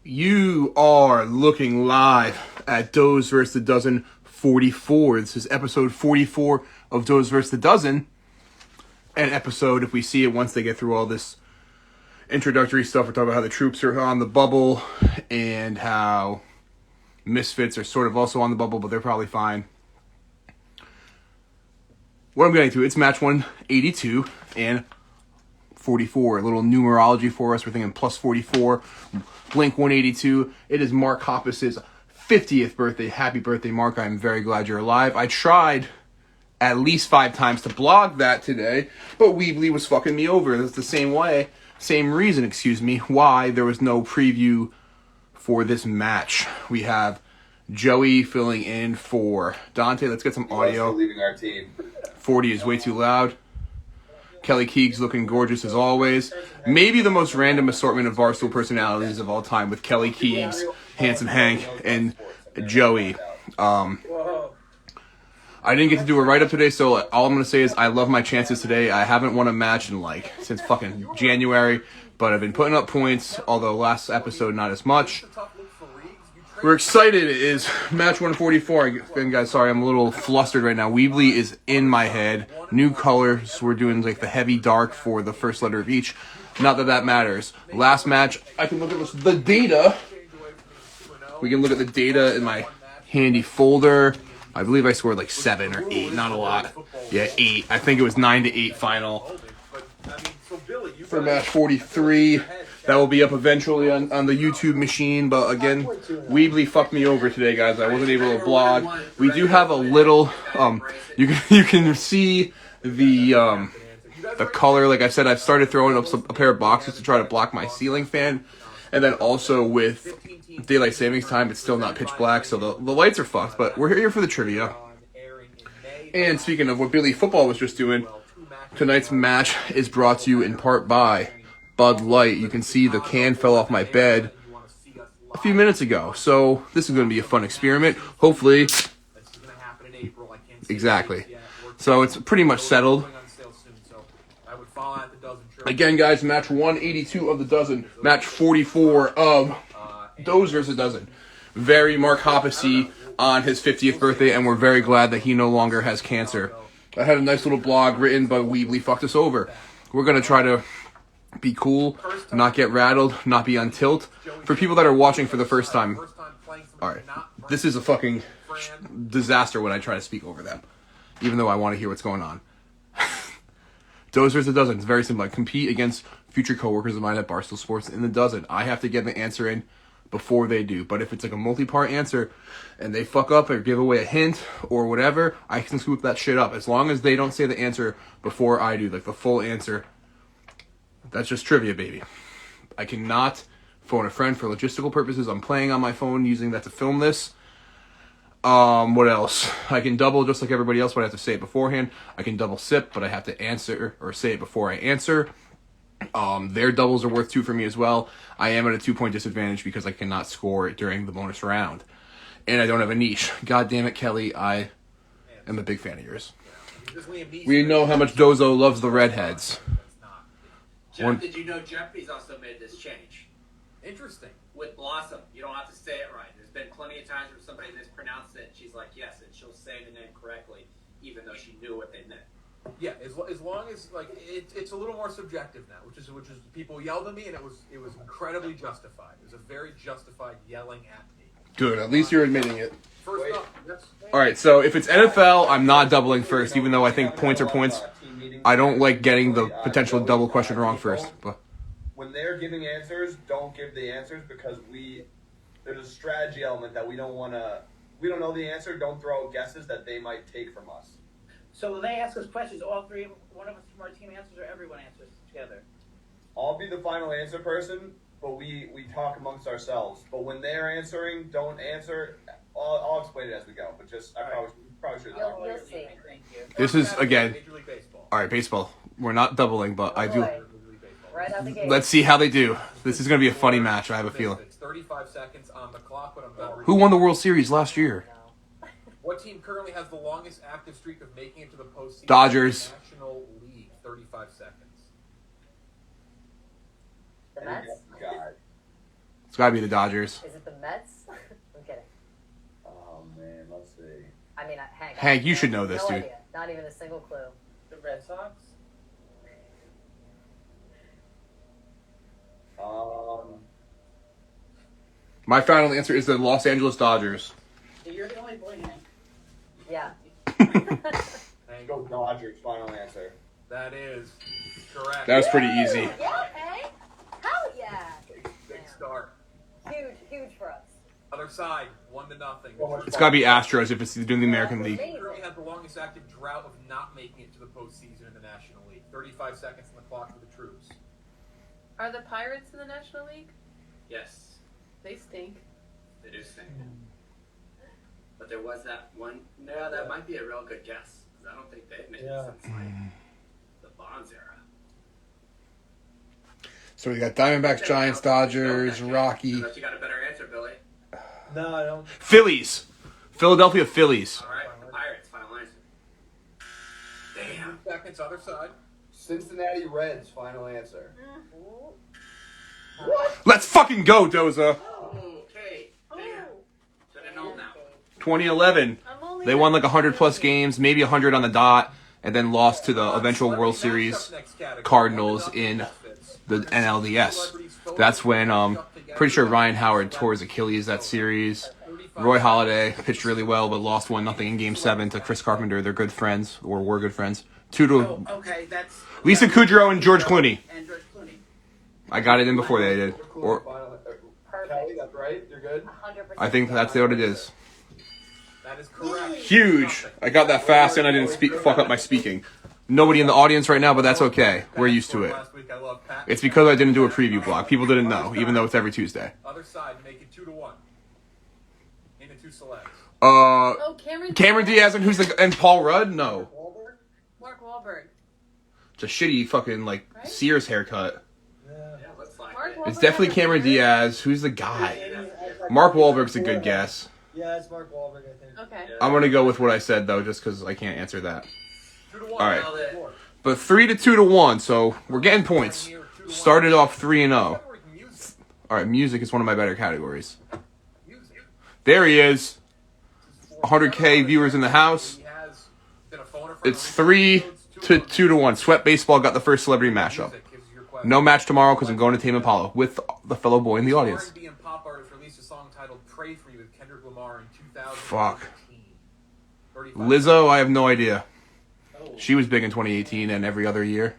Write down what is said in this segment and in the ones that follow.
You are looking live at Doze vs. the Dozen 44. This is episode 44 of Doze vs. the Dozen. An episode, if we see it once they get through all this introductory stuff, we're talking about how the troops are on the bubble and how Misfits are sort of also on the bubble, but they're probably fine. What I'm getting to, it's match 182 and 44. A little numerology for us. We're thinking plus 44. Blink 182. It is Mark Hoppus' 50th birthday. Happy birthday, Mark. I'm very glad you're alive. I tried at least 5 times to blog that today, but Weebly was fucking me over. That's the same reason, why there was no preview for this match. We have Joey filling in for Dante. Let's get some audio. Leaving our team. 40 is way too loud. Kelly Keegs looking gorgeous as always. Maybe the most random assortment of Barstool personalities of all time with Kelly Keegs, Handsome Hank, and Joey. I didn't get to do a write-up today, so all I'm going to say is I love my chances today. I haven't won a match since fucking January, but I've been putting up points, although last episode not as much. We're excited. It is match 144. Again, guys, sorry, I'm a little flustered right now. Weebly is in my head. New colors. We're doing like the heavy dark for the first letter of each. Not that that matters. Last match, I can look at the data. We can look at the data in my handy folder. I believe I scored like 7 or 8. Not a lot. Yeah, 8. I think it was 9-8 final for match 43. That will be up eventually on the YouTube machine, but again, Weebly fucked me over today, guys. I wasn't able to blog. We do have a little, you can see the color. Like I said, I've started throwing up a pair of boxes to try to block my ceiling fan, and then also with daylight savings time, it's still not pitch black, so the lights are fucked. But we're here for the trivia. And speaking of what Billy Football was just doing, tonight's match is brought to you in part by Bud Light. You can see the can fell off my bed a few minutes ago. So this is going to be a fun experiment. Hopefully. Exactly. So it's pretty much settled. Again, guys, match 182 of the dozen. Match 44 of Doze vs. Dozen. Very Mark Hoppus-y on his 50th birthday, and we're very glad that he no longer has cancer. I had a nice little blog written, but Weebly fucked us over. We're going to try to be cool, not get rattled, not be on tilt. For people that are watching for the first time, alright, this is a fucking disaster when I try to speak over them, even though I want to hear what's going on. Doze vs. Dozen. It's very simple. I compete against future coworkers of mine at Barstool Sports in the dozen. I have to get the answer in before they do. But if it's like a multi-part answer and they fuck up or give away a hint or whatever, I can scoop that shit up. As long as they don't say the answer before I do, like the full answer. That's just trivia, baby. I cannot phone a friend for logistical purposes. I'm playing on my phone using that to film this. What else? I can double just like everybody else, but I have to say it beforehand. I can double sip, but I have to answer or say it before I answer. Their doubles are worth 2 for me as well. I am at a 2-point disadvantage because I cannot score during the bonus round. And I don't have a niche. God damn it, Kelly. I am a big fan of yours. We know how much Dozo loves the redheads. Jeff, did you know Jeffrey's also made this change? Interesting. With Blossom, you don't have to say it right. There's been plenty of times where somebody mispronounced it, and she's like, yes, and she'll say the name correctly, even though she knew what they meant. Yeah, as long as like it's a little more subjective now, which is people yelled at me, and it was incredibly justified. It was a very justified yelling at me. Good, at least you're admitting it. First up, all right, so if it's NFL, I'm not doubling first, even though I think points are points. I don't like getting the potential double question wrong first. But when they're giving answers, don't give the answers because there's a strategy element that we don't know the answer. Don't throw out guesses that they might take from us. So when they ask us questions, all three, one of us from our team answers, or everyone answers together? I'll be the final answer person, but we talk amongst ourselves. But when they're answering, don't answer. I'll explain it as we go. But just I probably should. You'll see. Thank you. This is again. All right, baseball. We're not doubling, but I do. Right out the gate. Let's see how they do. This is going to be a funny match. I have a feeling. 35 seconds on the clock when I'm done. Who won the World Series last year? What team currently has the longest active streak of making it to the postseason? Dodgers. National League, 35 seconds. The Mets? God. gotta be the Dodgers. Is it the Mets? I'm kidding. Oh man, let's see. I mean, Hank. Hank, you should know this, no dude. Idea. Not even a single clue. The Red Sox? My final answer is the Los Angeles Dodgers. You're the only boy, Hank. Yeah. Hank, Go Dodgers. Final answer. that is correct. That was pretty easy. Yeah, Hank. Hell yeah. Big start. Huge for us. Other side, 1-0. It's gotta be Astros if it's doing the American League. Currently have the longest active drought of not making it to the postseason in the National League. 35 seconds on the clock for the Troops. Are the Pirates in the National League? Yes, They stink. they do stink. But there was that one. No, that might be a real good guess. 'Cause I don't think they've made it since like the Bonds era. So we got Diamondbacks, Giants, Dodgers, Rocky, Unless you got a better answer, Billy. No, I don't. Phillies. Philadelphia Phillies. All right, the Pirates. Final answer. Damn. 2 seconds, other side. Cincinnati Reds. Final answer. Let's fucking go, Doza. Okay. Damn. Should have known that. 2011. I'm only They won like 100 plus games, maybe 100 on the dot, and then lost to the eventual World Series Cardinals in the NLDS. That's when pretty sure Ryan Howard tore his Achilles that series. Roy Halladay pitched really well, but lost 1-0 in Game 7 to Chris Carpenter. They're good friends, or were good friends. 2-2. Oh, okay, that's. Lisa Kudrow and George Clooney. And George Clooney. I got it in before they did. Or Kelly, that's right. You're good. 100%. I think that's what it is. That is correct. Huge. I got that fast and I didn't fuck up my speaking. Nobody in the audience right now, but that's okay. We're used to it. Last week, I love Pat. It's because I didn't do a preview blog. People didn't know, even though it's every Tuesday. Other side, make it 2-1. Into 2 selects. Oh, Cameron Diaz and Paul Rudd? No. Mark Wahlberg. It's a shitty fucking like Right? Sears haircut. Yeah, looks like Mark it. Wahlberg. It's definitely Cameron Diaz. Who's the guy? Mark Wahlberg's a good guess. Yeah, it's Mark Wahlberg, I think. Okay. I'm gonna go with what I said though, just because I can't answer that. 2-1. All right. Nailed it. But 3-2-1, so we're getting points. Started off 3-0. Music. All right, music is one of my better categories. Music. There he is. 100K viewers in the house. He has been a phoner for It's the recent episodes. 3-2-1. Sweat Baseball got the first celebrity mashup. Music is your question. No match tomorrow because I'm going to Tame Impala with the fellow boy in the audience. R&B and pop artist released a song titled "Pray for You" with Kendrick Lamar in 2015. Fuck. 35 Lizzo, I have no idea. Oh. She was big in 2018 and every other year.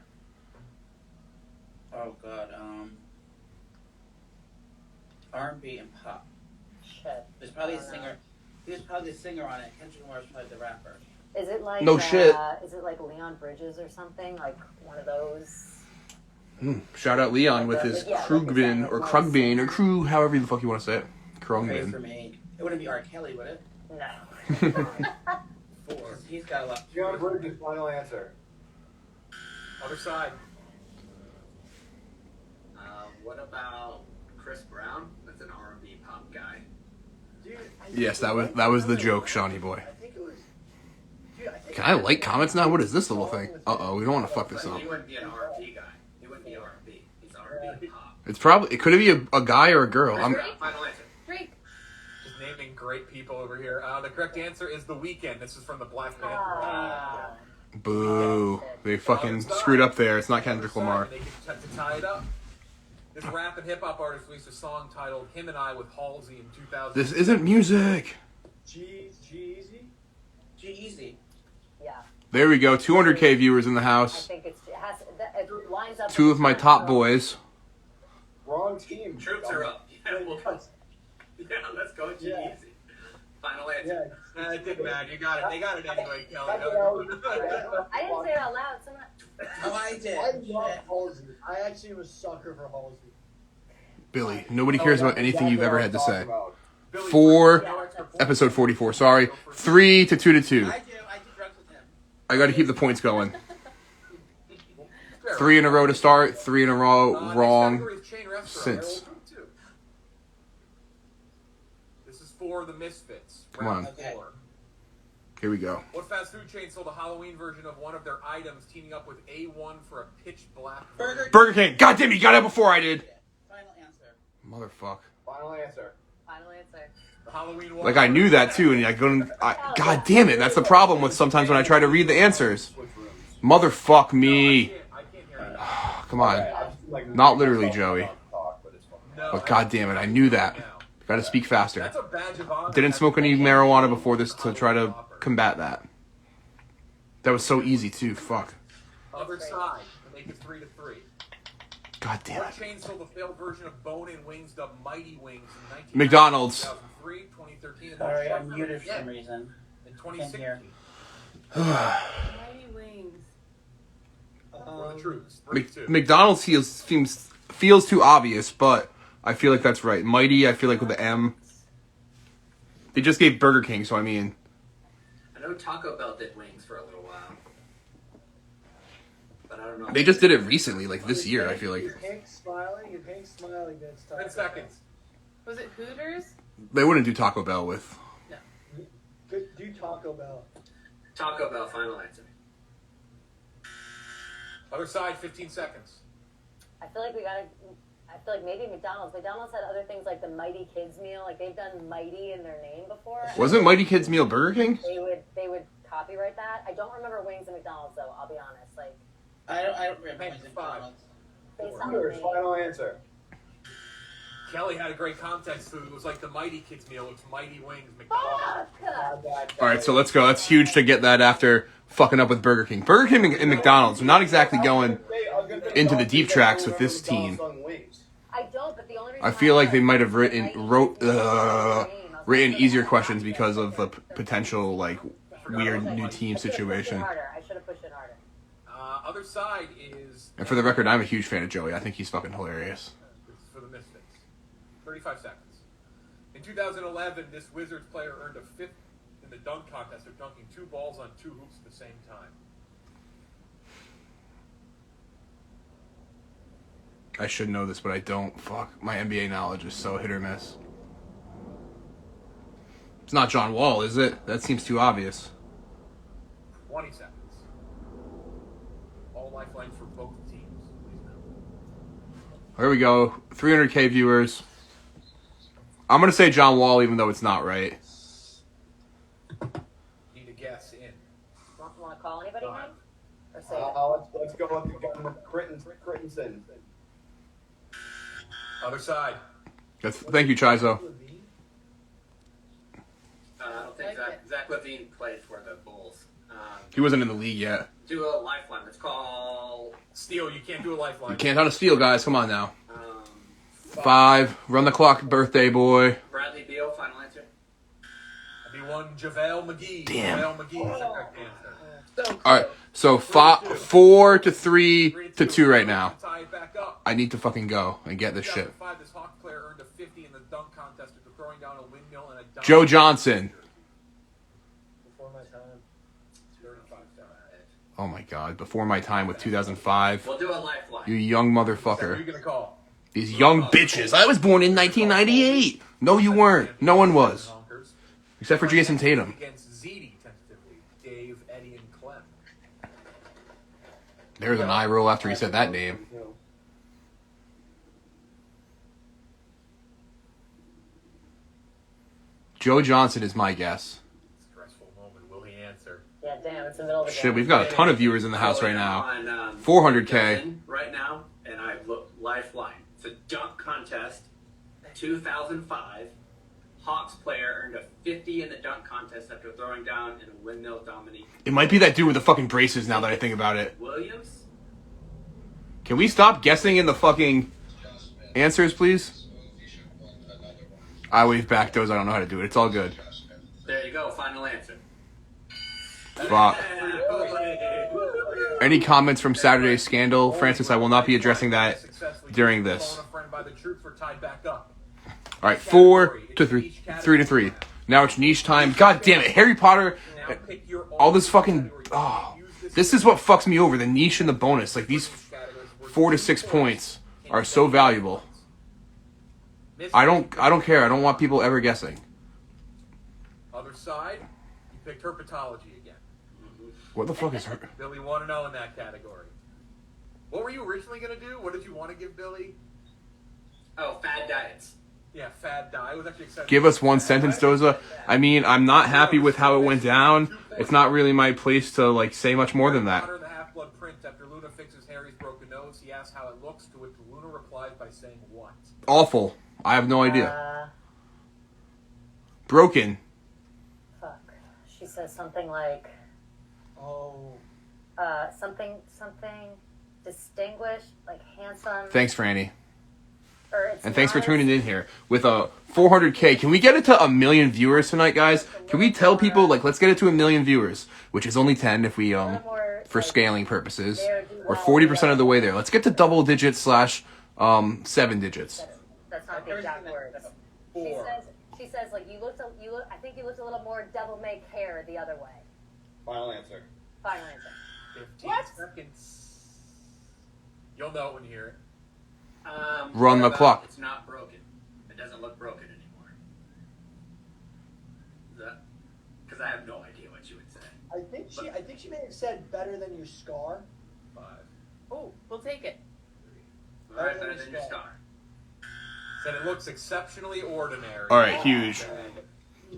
Oh God. R&B and pop. Shit. There's probably a singer. He was probably the singer on it. Kendrick Lamar's probably the rapper. Is it like No shit. Is it like Leon Bridges or something? Like one of those? Shout out Leon with his Krugbin or Krugbin or Krug, however the fuck you want to say it. Pray for Krugbin. me. It wouldn't be R. Kelly, would it? No. 4. He's got a lot. John Bridges. Final answer. Other side. What about Chris Brown? That's an R&B pop guy. Yes, that was the joke, Shawnee boy. I think it was. Dude, I think Can I like comments now? What is this little thing? Uh-oh, we don't want to fuck this But up. he wouldn't be an R&B guy. He wouldn't be R&B. He's R&B and pop. It could be a guy or a girl. Final answer. Drake. Just naming great people over here. The correct answer is The Weeknd. This is from the Black Panther. Ah. Boo. They fucking screwed up there. It's not Kendrick Lamar. They get to tie it up. This rap and hip hop artist released a song titled "Him and I" with Halsey in 2000. This isn't music. G-Eazy? G-Eazy. Yeah. There we go. 200K viewers in the I house. think it lines up. Two of my top boys. Wrong team. Troops are up. Yeah, let's go G-Eazy. Yeah. Final answer. Yeah. It didn't matter. You got it. They got it anyway, Kelly. I didn't say it out loud. Someone. Oh, I did. I love Halsey. I actually was a sucker for Halsey. Billy, nobody cares about anything you've ever had to say. Billy, For no extra points. episode 44, sorry. 3-2-2. I do drugs with him. I got to keep the points going. 3 in a row to start, 3 in a row Next wrong. category is chain restaurant. Since. This is for the Misfits. Come Round on. 4. Here we go. What fast food chain sold a Halloween version of one of their items, teaming up with A1 for a pitch black Burger. Burger King. God damn, you got it before I did. Final answer. Motherfuck. Final answer. Final answer. Halloween one. Like I knew that too, and I go. God damn it! That's the problem with sometimes when I try to read the answers. Switch rooms. Motherfuck me. I can't hear you. Come on. Okay, I'm just, like, Not literally, Joey. Talk, but it's fine. No, But god damn it, I knew that. Gotta speak faster. That's a badge of honor. Didn't smoke any marijuana before this to try to combat that. That was so easy too. Fuck. Other side to make it 3-3. God damn What it. chain sold the failed version of Bone and Wings dubbed Mighty Wings in 1990, McDonald's. 2003, 2013, and Sorry, I'm then muted for some reason. in Can't hear. 2016. Mighty Wings. For the troops. Mc- 3-2. McDonald's feels too obvious, but I feel like that's right. Mighty, I feel like with the M. They just gave Burger King, so I mean. I know Taco Bell did wings for a little while. But I don't know. They just did it recently, like this year, I feel like. You pink smiley, that's tough. 10 seconds. Was it Hooters? They wouldn't do Taco Bell with. Do Taco Bell. Taco Bell, final answer. Other side, 15 seconds. I feel like I feel like maybe McDonald's. McDonald's had other things like the Mighty Kids meal. Like they've done Mighty in their name before. Wasn't Mighty Kids Meal Burger King? They would copyright that. I don't remember wings and McDonald's though. I'll be honest. Like I don't remember Hey, wings and 5. McDonald's. based on Hooters, the final answer. Kelly had a great context food. It was like the Mighty Kids meal. It's Mighty Wings, McDonald's. Fuck! Alright, so let's go. That's huge to get that after fucking up with Burger King. Burger King and McDonald's are not exactly going into the deep tracks with this team. I don't, but the only reason I feel like they might have written written easier questions because of the potential like weird new team situation. I should have pushed it harder. Other side is And for the record, I'm a huge fan of Joey. I think he's fucking hilarious. this is for the Misfits. 35 seconds. In 2011, this Wizards player earned a fifth in the dunk contest of dunking 2 balls on 2 hoops at the same time. I should know this, but I don't. Fuck, my NBA knowledge is so hit or miss. It's not John Wall, is it? That seems too obvious. 20 seconds. All lifelines for both teams. Please know. Here we go. 300K viewers. I'm gonna say John Wall, even though it's not right. Need a guess in. Want to call anybody, Hank? Or say Let's go with the gun with Crittenson. Other side. Thank you, Chizo. I don't think Zach Levine played for the Bulls. He wasn't in the league yet. Do a lifeline. Let's call. Steal. You can't do a lifeline. You can't on a steal, guys. Come on now. Um, 5. Run the clock, birthday boy. Bradley Beal, final answer. That'd be one JaVale McGee. Damn. JaVale McGee is the correct answer. All right. So 4 to 3 to 2 right now. Tie it back up. I need to fucking go and get this shit. 2005, this Hawks player earned a 50 in the dunk contest after throwing down a windmill and a dunk. Joe Johnson. Before my time. 35 seconds. Oh my god. Before my time with 2005. We'll do a lifeline. You young Who are you motherfucker. gonna call? These young bitches. I was born in 1998. No, you weren't. No one was. Except for Jason Tatum. Against Ziti, tentatively. Dave, Eddie, and Clem. There's an eye roll after he said that name. Joe Johnson is my guess. Stressful moment. Will he answer? yeah, damn, it's the middle of the Shit, game. we've got a ton of viewers in the house right now. On, 400K. right now, and I look lifeline. It's a dunk contest. 2005. Hawks player earned a 50 in the dunk contest after throwing down in a windmill Dominique It might be that dude with the fucking braces now that I think about it. Williams. Can we stop guessing in the fucking answers, please? I wave back those. I don't know how to do it. It's all good. There you go. Final answer. Fuck. Any comments from Saturday's scandal? Francis, I will not be addressing that during this. Phone a friend by the troops or tied back up. All right, 4 to 3. 3 to 3. Now it's niche time. God damn it. Harry Potter. Now pick your All this fucking. Oh. This is what fucks me over. The niche and the bonus. Like these 4 to 6 points are so valuable. I don't care. I don't want people ever guessing. Other side, you picked herpetology again. What the fuck is her? Billy 1-0 in that category. What were you originally going to do? What did you want to give Billy? Oh, fad diets. Yeah, fad die. I was actually excited. Give us one sentence, Doza. I mean, I'm not happy with how it went down. It's not really my place to like say much more than that. Connor the Half-Blood Prince, after Luna fixes Harry's broken nose, he asks how it looks, to which Luna replies by saying what? Awful. I have no idea. Broken. Fuck. She says something like, Oh. something distinguished, like handsome. Thanks, Franny. Or it's And thanks for not- tuning in here with a 400K. Can we get it to 1 million viewers tonight, guys? Can we tell people, like, let's get it to 1 million viewers, which is only 10 if we, for scaling purposes. We're 40% of the way there. Let's get to double digits / 7 digits. That's not the exact words. She says, like, I think you looked a little more devil may care the other way. Final answer. Final answer. 15 seconds. You'll know it when you hear it. Run the clock. It's not broken. It doesn't look broken anymore. Because I have no idea what you would say. I think she may have said better than your scar. 5. Oh, we'll take it. All right, better than your star. Said it looks exceptionally ordinary. All right, huge.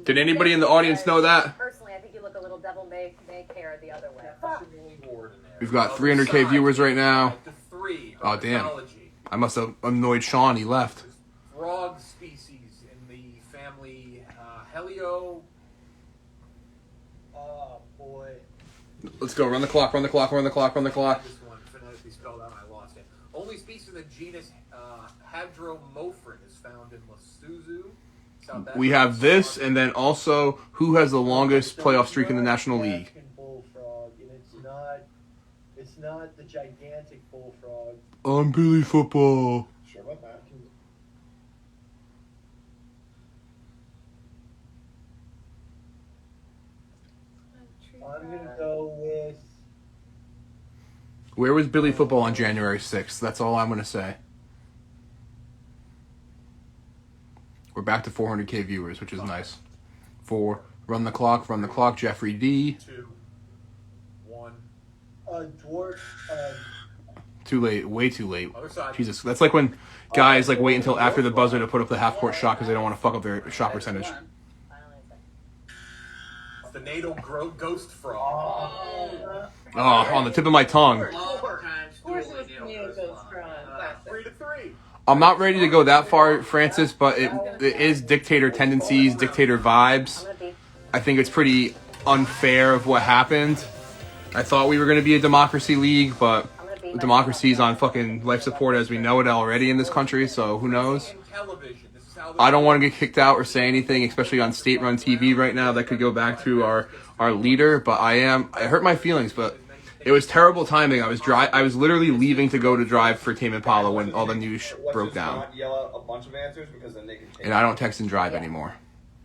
Did anybody in the audience know that? Personally, I think you look a little devil may care the other way. Exceptionally ordinary. We've got 300K viewers right now. 5 to 3. Oh, damn. Herpetology. I must have annoyed Sean. He left. Frog species in the family Helio. Oh boy. Let's go. Run the clock. Run the clock. Run the clock. Run the clock. This one phonetically spelled out and I lost it. Only species in the genus Hadromorphin is found in Lesotho, South Africa. We have this, and then also who has the longest playoff streak in the National League? African bullfrog, and it's not the gigantic bullfrog. I'm Billy Football. Sure about that. I'm gonna go with. Where was Billy Football on January 6th? That's all I'm going to say. We're back to 400K viewers, which is nice. 4. Run the clock. Run the clock. Jeffrey D. 2, 1. Dwarf. Too late. Way too late. Other side. Jesus. That's like when guys like wait until after the buzzer to put up the half-court shot because they don't want to fuck up their shot percentage. Final answer. It's the NATO ghost frog. Oh, on the tip of my tongue. Of course it was the new Ghost Frog. 3 to 3. I'm not ready to go that far, Francis, but it is dictator tendencies, dictator vibes. I'm gonna be. I think it's pretty unfair of what happened. I thought we were going to be a democracy league, but democracy's on fucking life support as we know it already in this country, so who knows? In television, this is how I don't want to get kicked out or say anything, especially on state-run TV right now. That could go back to our leader, but it hurt my feelings, but it was terrible timing. I was literally leaving to go to drive for Tame Impala when all the news broke down. Not yell out a bunch of answers because then they can change. And I don't text and drive anymore.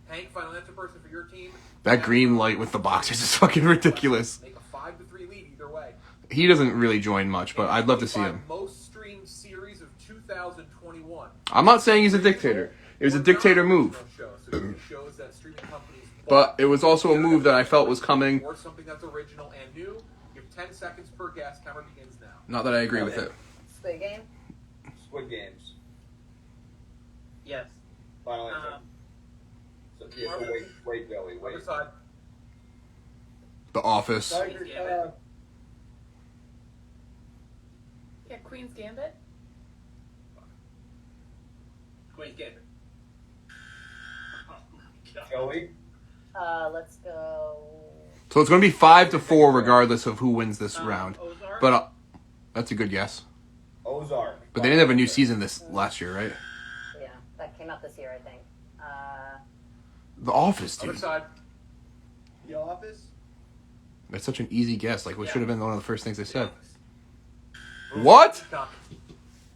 Hank, final answer person for your team. That green light with the boxers is fucking ridiculous. Make a 5 to 3 lead either way. He doesn't really join much, but I'd love to see him. Most streamed series of 2021. I'm not saying he's a dictator. It was a dictator move. Shows that streaming companies But it was also a move that I felt was coming. or something that's original and new. You have 10 seconds per guess. Timer begins now. Not that I agree with it. Squid Game. Squid Games. Yes. Final answer. So, yeah, so wait, Billy, wait. Other side. The Office. Yeah, Queen's Gambit. Queen's Gambit. Joey? Let's go. So it's going to be 5 to 4 regardless of who wins this round. Ozark. But that's a good guess. Ozark. But they didn't have a new season this last year, right? Yeah, that came out this year, I think. The Office, Other dude. side. The Office. That's such an easy guess. Like, what should have been one of the first things they said? What?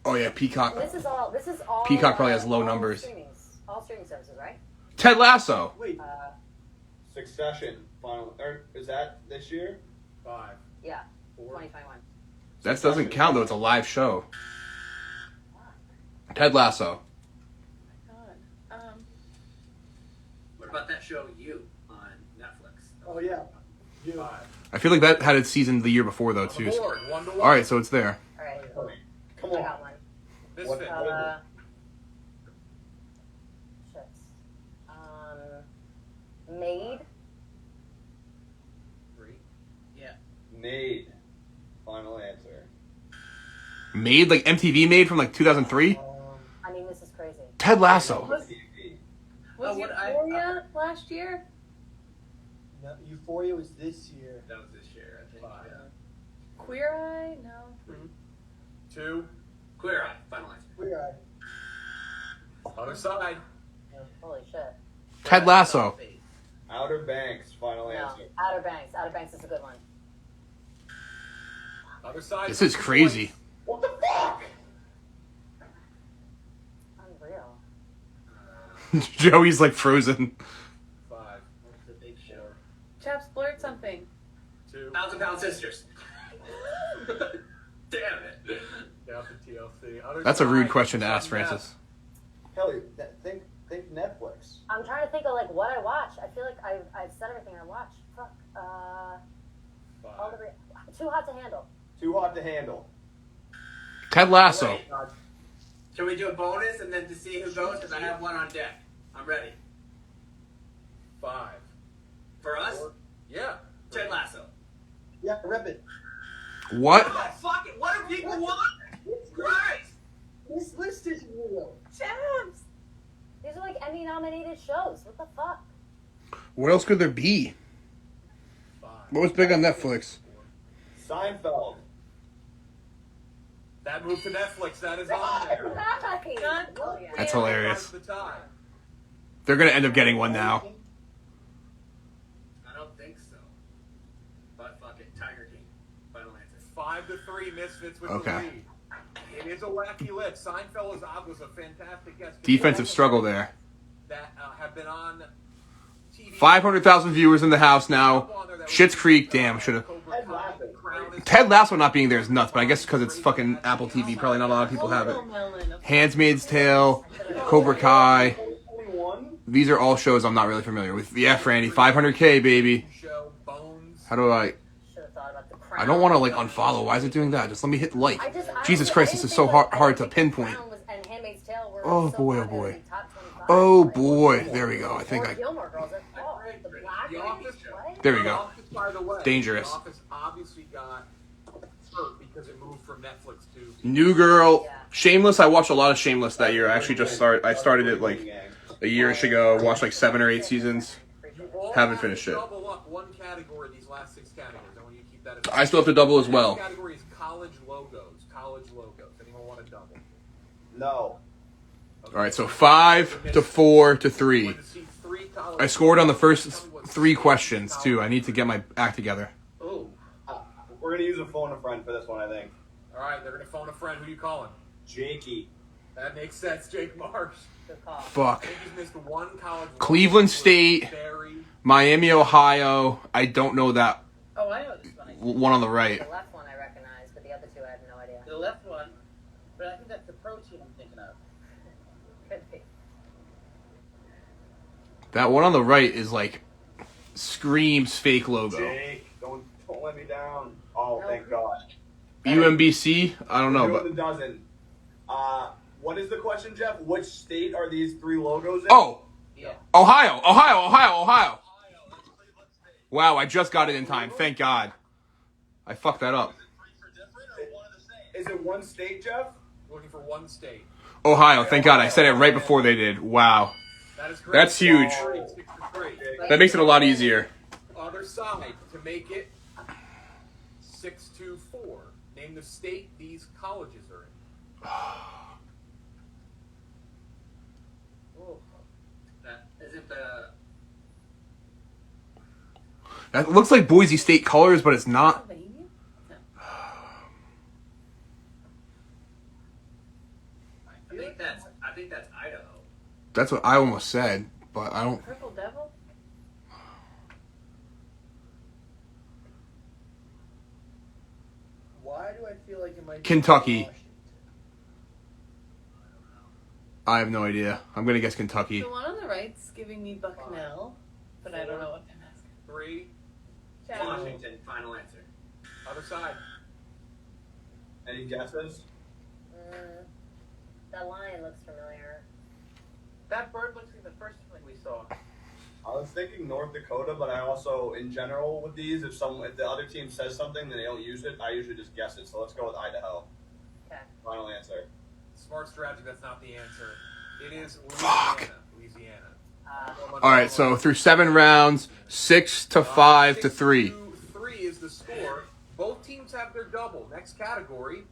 Oh yeah, Peacock. This is all. Peacock probably has low all numbers. All streaming services, right? Ted Lasso. Wait. Succession. Final. Or is that this year? 5. Yeah, 4. 2021. That doesn't count though. It's a live show. Ted Lasso. God. What about that show You on Netflix? Oh yeah. You. 5. I feel like that had its season the year before though On the too. board, 1 to 1. All right, so it's there. All right, Come I on. got one. Misfits. Made like MTV made from like 2003. I mean, this is crazy. Ted Lasso. Was Oh, what Euphoria last year? No, Euphoria was this year. That was this year, I think. Yeah. Queer Eye? No. 2. Queer Eye, final answer. Queer Eye. Other side. Holy shit. Ted Lasso. Outer Banks, final No. answer. Outer Banks. Outer Banks is a good one. Other side. This is crazy. What the fuck? Unreal. Joey's like frozen. 5. What's the big show? Chaps blurt something. 2. 1,000-Pound Sisters. Damn it. Down to TLC. Other That's a rude side. question to ask, Sudden Francis. Kelly, think Netflix. I'm trying to think of like what I watch. I feel like I've said everything I watch. Fuck. Death. All 5. the Too Hot to Handle. Too hot to handle. Ted Lasso. Wait, can we do a bonus and then to see who goes? Because I have one on deck. I'm ready. 5. For us? 4. Yeah. Ted Lasso. Yeah, rip it. What? Oh, fuck it. What do people want? Christ. This list is real. Chaps! These are like Emmy nominated shows. What the fuck? What else could there be? 5. What was big on Netflix? Seinfeld. That moved to Netflix. That is on there. God, Oh, yeah. That's hilarious. The tie. They're gonna end up getting one now. I don't think so. But fuck it. Tiger King. Final answer. 5-3. Misfits with Okay. the lead. It is a wacky list. Seinfeld was a fantastic guest. Defensive struggle there. That have been on TV. 500,000 viewers in the house now. Schitt's Creek. Damn, should have. Ted Lasso not being there is nuts, but I guess because it's fucking Apple TV, probably not a lot of people have it. Handmaid's Tale, Cobra Kai. Only one? These are all shows I'm not really familiar with. Yeah, Franny, 500K, baby. Show Bones. How do I? Should have thought about the Crown. I don't want to like unfollow. Why is it doing that? Just let me hit like. I Jesus don't- Christ, I this didn't is so think, hard, like, I hard to didn't think pinpoint. Crown was- and Handmaid's Tale were Oh, so boy, oh, hot, they were boy. in the top 25. Oh Like, boy, there we go. I think or I. Gilmore Girls. Like, oh, the Black The Lady, Office. what? There we The go. Office, by the way, Dangerous. The Office obviously got hurt because it moved from Netflix to. New Girl, Shameless. I watched a lot of Shameless that year. I actually just started. I started it like a yearish ago. Watched like 7 or 8 seasons. You all Haven't have to finished it. Double up one category in these last 6 categories. I want you to keep that in mind. I still have to double as The well. next category is college logos. College logos. Anyone want to double? No. Okay. All right, so 5 to 4 to 3. Want to see 3 college I scored on the logos. first Tell me what 3 state questions college too. I need to get my act together. Oh. We're gonna use a phone a friend for this one, I think. All right, they're gonna phone a friend. Who you calling? Jakey. That makes sense. Jake Marsh. Good call. Fuck. I think he's missed 1 college. logo. Cleveland State. Barry. Miami, Ohio. I don't know that Oh, I know this one. one on the right. The left one I recognize, but the other two I have no idea. The left one, but I think that's the pro team I'm thinking of. Could be. That one on the right is like screams fake logo. Jake, don't let me down. Oh, thank God. UMBC. I don't know, Two but of the dozen. What is the question, Jeff? Which state are these 3 logos in? oh, Yeah. Ohio. Wow, I just got it in time. Thank God. I fucked that up. Is it one state, Jeff? Looking for 1 state. Ohio. Thank God. I said it right before they did. Wow. That is correct. That's huge. 6-3. That makes it a lot easier. Other side to make it 6-4. Name the state these colleges are in. That isn't the. That looks like Boise State colors, but it's not. Pennsylvania? I think that's Idaho. That's what I almost said, but I don't. Purple Devil? Why do I feel like it might be Kentucky. Washington? I have no idea. I'm gonna guess Kentucky. The one on the right's giving me Bucknell, but I don't know what I'm asking. 3. Chaps. Washington. Final answer. Other side. Any guesses? That lion looks familiar. That bird looks like the first thing we saw. I was thinking North Dakota, but I also, in general, with these, if the other team says something, then they don't use it. I usually just guess it. So let's go with Idaho. Okay. Final answer. Smart strategy. That's not the answer. It is Fuck. Louisiana. All right, so through 7 rounds, 6 to 5 to 3. 6-3 is the score. Both teams have their double. Next category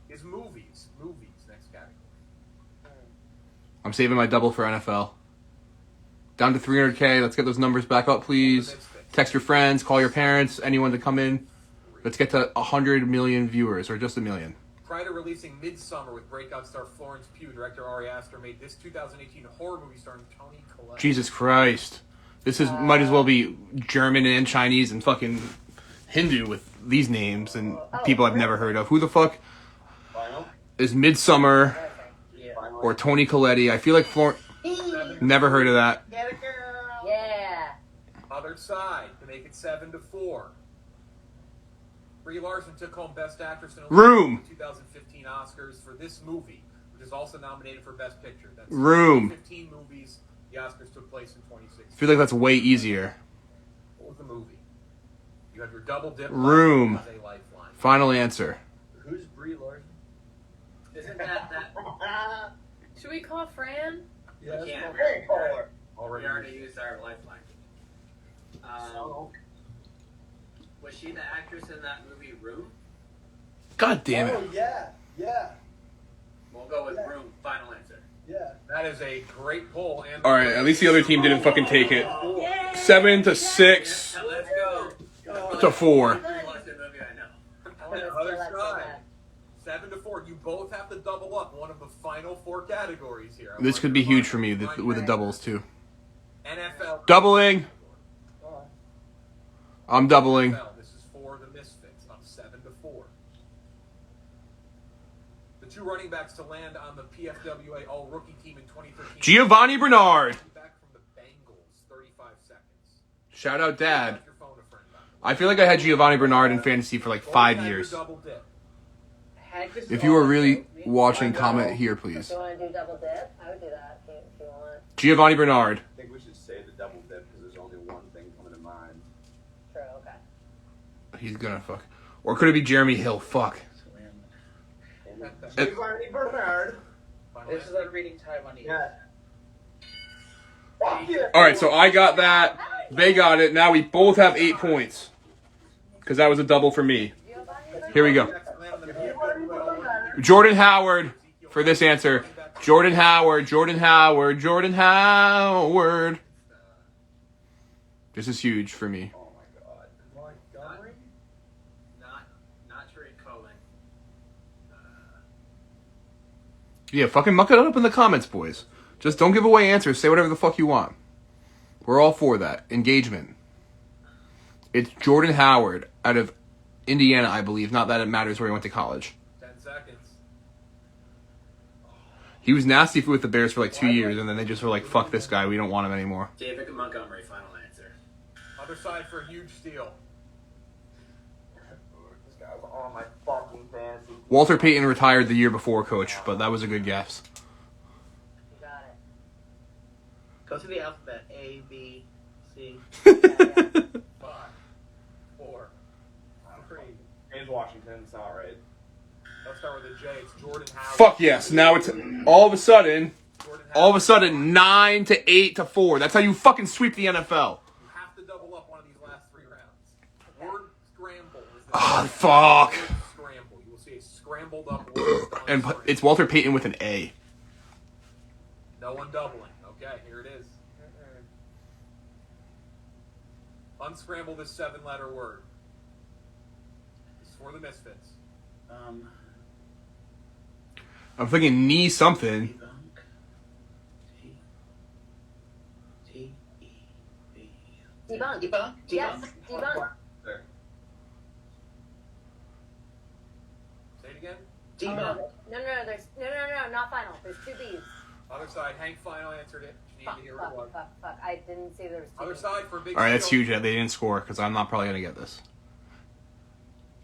is movies. Movies. Next category. I'm saving my double for NFL. Down to 300K. Let's get those numbers back up, please. Text your friends, call your parents, anyone to come in. Let's get to 100 million viewers, or just a million. Prior to releasing Midsummer with breakout star Florence Pugh, director Ari Aster made this 2018 horror movie starring Toni Collette. Jesus Christ. This is might as well be German and Chinese and fucking Hindu with these names and people I've never heard of. Who the fuck Final. is Midsummer Final. or Toni Collette? I feel like never heard of that. Get a girl. Yeah. Other side to make it 7-4. Brie Larson took home Best Actress in a Room. 2015 Oscars for this movie, which is also nominated for Best Picture. That's Room. 15 movies. The Oscars took place in 2016. I feel like that's way easier. What was the movie? You have your double dip. Room. As a lifeline. Final answer. Who's Brie Larson? Isn't that Should we call Fran? Yeah, We can't. Hey, caller. We already used our lifeline. Was she the actress in that movie Room? God damn it. Oh, yeah. We'll go with Room. Final answer. Yeah. That is a great poll. And All right, at least the other team didn't fucking take it. 7 to 6 Let's go. to 4. Watch the movie I know. On the other side, 7-4. You both have to double up one of the final 4 categories here. This could be huge for me with the doubles too. NFL. Doubling. I'm doubling. This is for the Misfits. Up 7-4. The 2 running backs to land on the PFWA All-Rookie team in 2013. Giovanni Bernard. Back from the Bengals, 35 seconds. Shout out, Dad. Your phone a friend, I feel like I had Giovanni Bernard in fantasy for like 5 years. Double dip. If you are really watching, comment here, please. Do you want to do double dip? I would do that if you want. Giovanni Bernard. I think we should say the double dip because there's only one thing coming to mind. True, okay. He's gonna fuck. Or could it be Jeremy Hill? Fuck. Giovanni Bernard. This is like reading Taiwanese. Yeah. Fuck yeah. All right, so I got that. They got it. Now we both have 8 points because that was a double for me. Here we go. Jordan Howard for this answer. Jordan Howard. This is huge for me. Oh my god. Montgomery? Not Tariq Cohen. Yeah, fucking muck it up in the comments, boys. Just don't give away answers. Say whatever the fuck you want. We're all for that. Engagement. It's Jordan Howard out of Indiana, I believe. Not that it matters where he went to college. 10 seconds. He was nasty with the Bears for like 2 years, and then they just were like, fuck this guy. We don't want him anymore. David Montgomery. Final answer. Other side for a huge steal. This guy's on my fucking fantasy. Walter Payton retired the year before, coach, but that was a good guess. You got it. Go to the alphabet. A, B, C. 5, 4, 3. James Washington. It's not right. Let's start with a J. It's Jordan Howard. Fuck yes. Now it's all of a sudden, Jordan Howard. 9 to 8 to 4. That's how you fucking sweep the NFL. You have to double up one of these last 3 rounds. Word scramble is the Oh, fuck. word scramble. You will see a scrambled up word. on And screen. it's Walter Payton with an A. No one doubling. Okay, here it is. Unscramble this 7-letter word. This is for the Misfits. I'm thinking knee something. Debunk. Yes, debunk. Say it again. No, not final. There's 2 B's. Other side. Hank final answered it. She needed to hear what it was. Fuck. I didn't see there was 2 Other B's. side for a big All right, that's steal. huge that they didn't score because I'm not probably going to get this.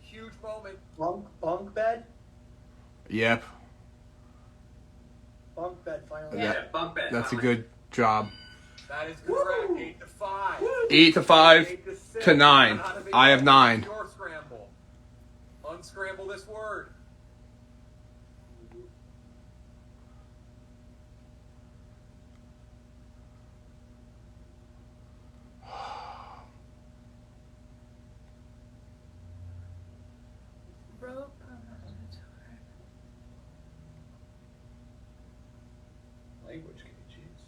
Huge moment. Bunk bed? Yep. Bunk bed, final Yeah. answer. Bunk bed. That's a final good job. That is correct. 8 to 5. 8 to 5 8 to 6. to 9. Not a big I have deal. 9. Your scramble. Unscramble this word. Language, can you choose?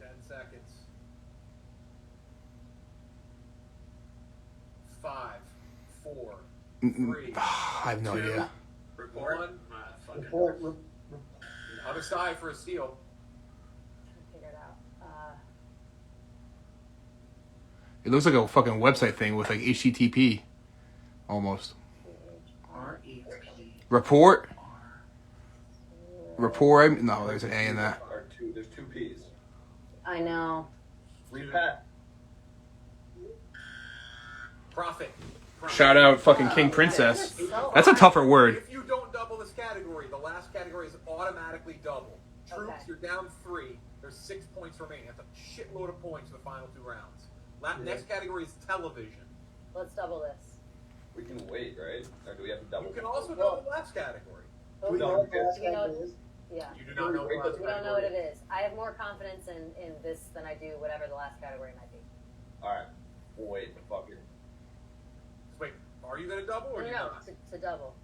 10 seconds. 5, 4, 3. I have no idea. Report. One. Fucking Report. Other side for a steal. Figure it out. It looks like a fucking website thing with like HTTP, almost. R-E-P. Report. Report. No, there's an A in that. Or two. There's two P's. I know. Repat. Profit. Shout out fucking King Princess. That's a tougher word. If you don't double this category, the last category is automatically double. Troops, Okay. you're down 3. There's 6 points remaining. That's a shitload of points for the final 2 rounds. Next category is television. Let's double this. We can wait, right? Or do we have to double? You can also double the last category. Do we know what the last Do we know- category is? Yeah. You do not know what the last We don't know what category it is. I have more confidence in this than I do whatever the last category might be. All right. We'll wait. Fuck it. Wait, are you going to double or do you No, not? to double.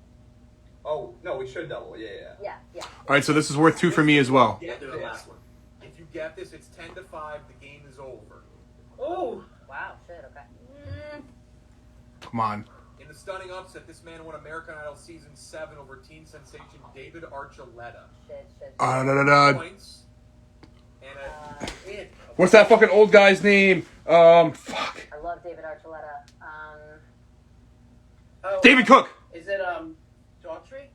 Oh no, we should double. Yeah. Yeah. All right, so this is worth 2 for me as well. Get Do the this. last one. If you get this, it's 10-5. The game is over. Oh, Wow. Shit. Okay. Come on. In the stunning upset, this man won American Idol Season 7 over teen sensation David Archuleta. Shit. Points. And What's that fucking old guy's name? Fuck. I love David Archuleta. oh, David Cook. Is it Daughtry?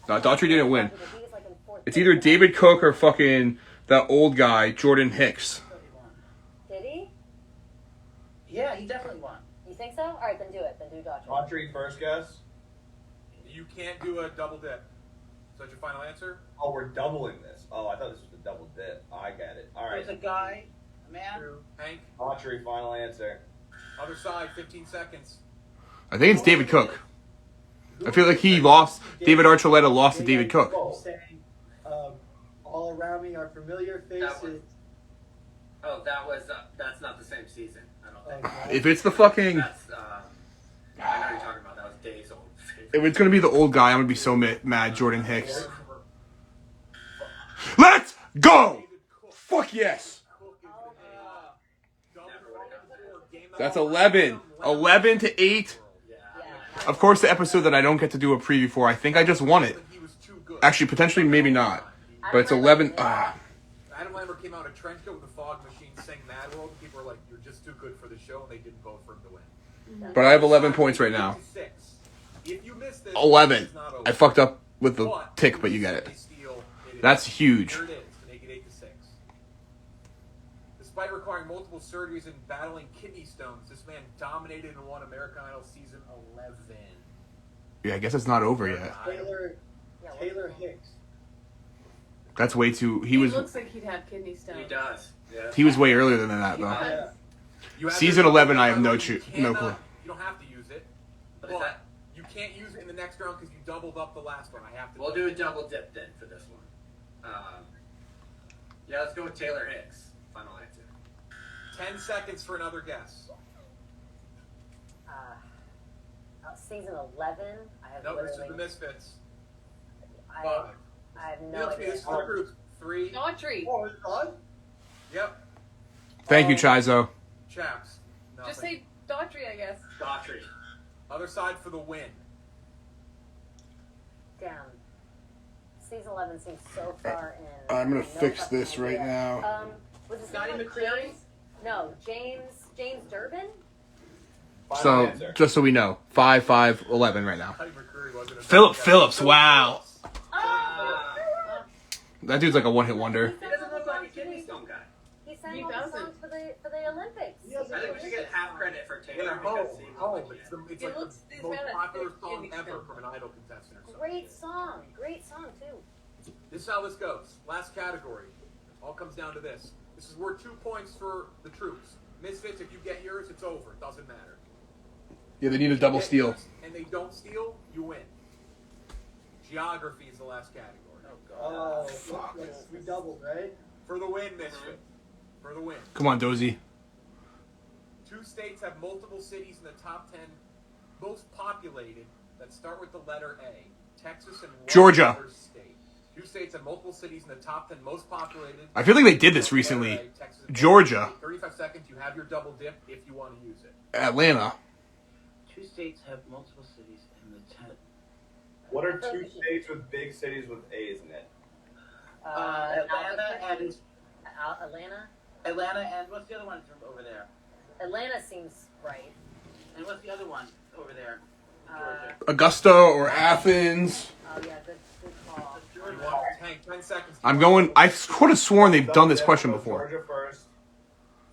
No, Daughtry didn't win. He was like in fourth It's either place. David Cook or fucking that old guy, Jordan Hicks. Did he? Yeah, he definitely won. You think so? All right, then do it. Then do Daughtry. Audrey, first guess. you can't do a double dip. Is that your final answer? Oh, we're doubling this. Oh, I thought this was a double dip. I get it. All right. There's a guy, a man. Hank, Audrey, final answer. other side, 15 seconds. I think it's David Cook. I feel like he lost. David Archuleta lost to David Cook. Saying, all around me are familiar faces. Oh, that's not the same season. I don't think. If it's the fucking, That's I know what you're talking about. That was days old. if it's gonna be the old guy, I'm gonna be so mad. Jordan Hicks. Let's go. Fuck yes. That's 11. 11 to 8. Of course, the episode that I don't get to do a preview for, I think I just won it. He was too good. Actually, potentially, maybe not. But it's 11. Adam Lambert came out in a trench coat with a fog machine, sang Mad World, and people were like, "You're just too good for the show," and they didn't vote for him to win. But I have 11 points right now. 56. If you missed this, 11. it's not over. I fucked up with the tick, but you get it. They steal, it is. That's huge. Here it is to make it 8-6. Despite requiring multiple surgeries and battling kidney stones, this man dominated and won American Idol season 11. Yeah, I guess it's not over yet. Taylor Hicks. That's way too. He He was looks like he'd have kidney stones. He does. Yeah. he was way earlier than that though. Yeah. You have Season this- 11, I have no you clue. cannot- You don't have to use it, But is that? you can't use it in the next round because you doubled up the last one. I have to. We'll do a double dip then for this one. Yeah, let's go with Taylor Hicks. Final answer. 10 seconds for another guess. Season 11. I have No, this is the literally. Misfits. 5. I have Yeah, no let's be idea. this for the group. 3. Daughtry. Oh, it's on? Yep. Thank you, Chizo. Chaps. Nothing. Just say Daughtry, I guess. Daughtry. Other side for the win. Damn. Season 11 seems so far in. I'm gonna No fix fucking this right idea. now. Was it Scotty someone- McCreery? James? No, James Durbin. Final So answer. just so we know, 5, 5, 11 right now. Scotty McCreery wasn't a Philip guess. Phillips, Philip wow. Phillips. That dude's like a one-hit wonder. He doesn't look like a kidney stone guy. He sang He all the doesn't. songs for the Olympics. He doesn't I think we should get half credit for Taylor Yeah, because he home. looked like It's, he the, it's It like looks- the it's most got a popular thick song kidney ever stone. from an Idol contestant or something. Great song too. This is how this goes. Last category. All comes down to this. This is worth 2 points for the troops. Misfits, if you get yours, it's over. It doesn't matter. Yeah, they need a double Get steal. yours And they don't steal, you win. Geography is the last category. Oh, we doubled, right? For the win, Misfit. For the win. Come on, Dozy. 2 states have multiple cities in the top 10 most populated that start with the letter A. Texas and one Georgia. other said multiple cities in the top 10 most populated. I feel like they did this recently. Georgia. 35 seconds. You have your double dip if you want to use it. Atlanta. 2 states have multiple cities in the 10. What are 2 states with big cities with A's in it? Atlanta and what's the other one from over there? Atlanta seems right. And what's the other one over there? Uh, Augusta or Athens. oh yeah, good call. Hank, 10 seconds. I'm going. I could have sworn they've done this question before. Georgia first.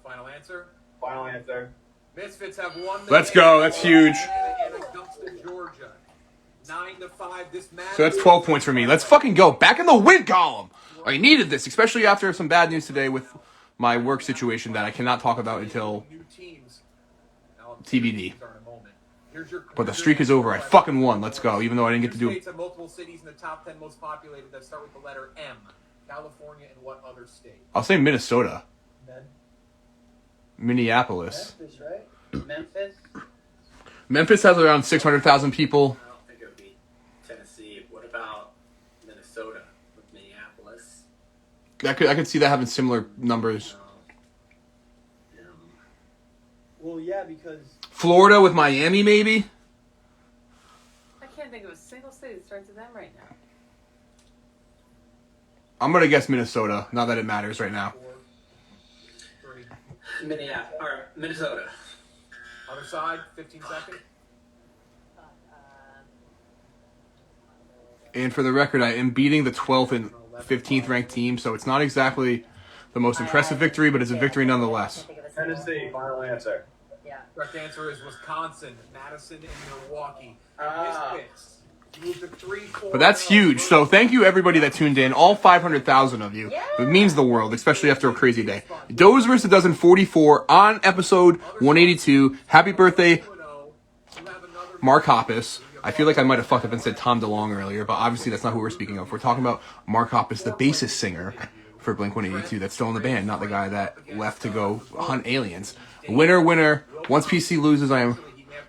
Final answer. Final answer. Misfits have won. Let's go. That's huge. In Augusta, Georgia. 9-5. This match. So that's 12 points for me. Let's fucking go. Back in the win column. I needed this, especially after some bad news today with my work situation that I cannot talk about until New teams. TBD. Here's your, But the streak is over. I fucking won. Let's go. Even though I didn't get to do states have multiple cities in the top 10 most populated that start with the letter M. California and what other state? I'll say Minnesota. Men- Minneapolis. Memphis, right? Memphis? Memphis has around 600,000 people. I don't think it would be Tennessee. What about Minnesota with Minneapolis? I could see that having similar numbers. Well, yeah, because Florida with Miami, maybe? I can't think of a single city that starts with them right now. I'm going to guess Minnesota, not that it matters right now. 4, 3. Minnesota. Other side, 15 seconds. And for the record, I am beating the 12th and 15th ranked team, so it's not exactly the most impressive victory, but it's a victory nonetheless. Tennessee. Final answer. Yeah. Correct answer is Wisconsin, Madison, and Milwaukee. Misfits. You moved to 3-4. But that's huge. So thank you everybody that tuned in, all 500,000 of you. It means the world, especially after a crazy day. Doze vs. a Dozen 44 on episode 182. Happy birthday, Mark Hoppus. I feel like I might have fucked up and said Tom DeLonge earlier, but obviously that's not who we're speaking of. We're talking about Mark Hoppus, the bassist singer for Blink-182 that's still in the band, not the guy that left to go hunt aliens. Winner, winner. Once PC loses, I am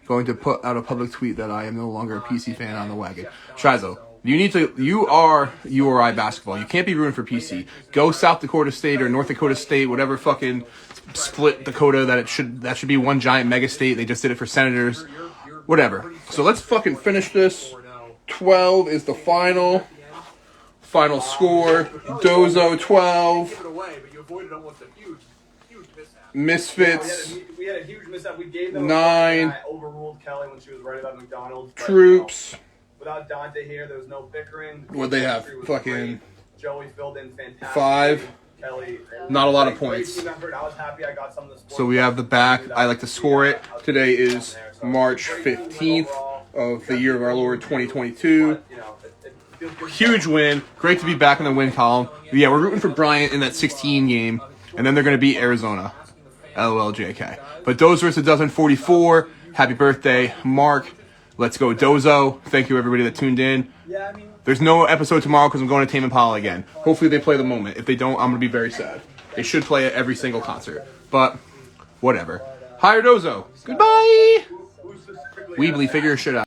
going to put out a public tweet that I am no longer a PC fan on the wagon. Shizo, you are URI basketball. You can't be rooting for PC. Go South Dakota State or North Dakota State, whatever fucking split Dakota that should be one giant mega state. They just did it for senators. Whatever. So let's fucking finish this. 12 is the final score. Dozo 12. Give it away, but you avoided almost a huge mishap. Misfits. We had a huge mishap. We gave them 9. I overruled Kelly when she was right about McDonald's. But, Troops. without Dante here, there was no bickering. What'd they have? Chemistry was Fucking great. Joey filled in fantastic. 5. Kelly. Not a lot of Great points. team effort. I was happy I got some of the sports. So we have the back. I like to score it. Today is March 15th of the year of our Lord 2022. But, you know, it feels good. Huge win. Great to be back in the win column. But yeah, we're rooting for Bryant in that 16 game. And then they're going to beat Arizona. LOL JK. But Doze vs. a Dozen 44. Happy birthday, Mark. Let's go Dozo. Thank you everybody that tuned in. yeah, I mean, There's no episode tomorrow because I'm going to Tame Impala again. Hopefully they play the moment. If they don't, I'm going to be very sad. They should play at every single concert. But whatever. Hire Dozo. Goodbye. Weebly, figure your shit out.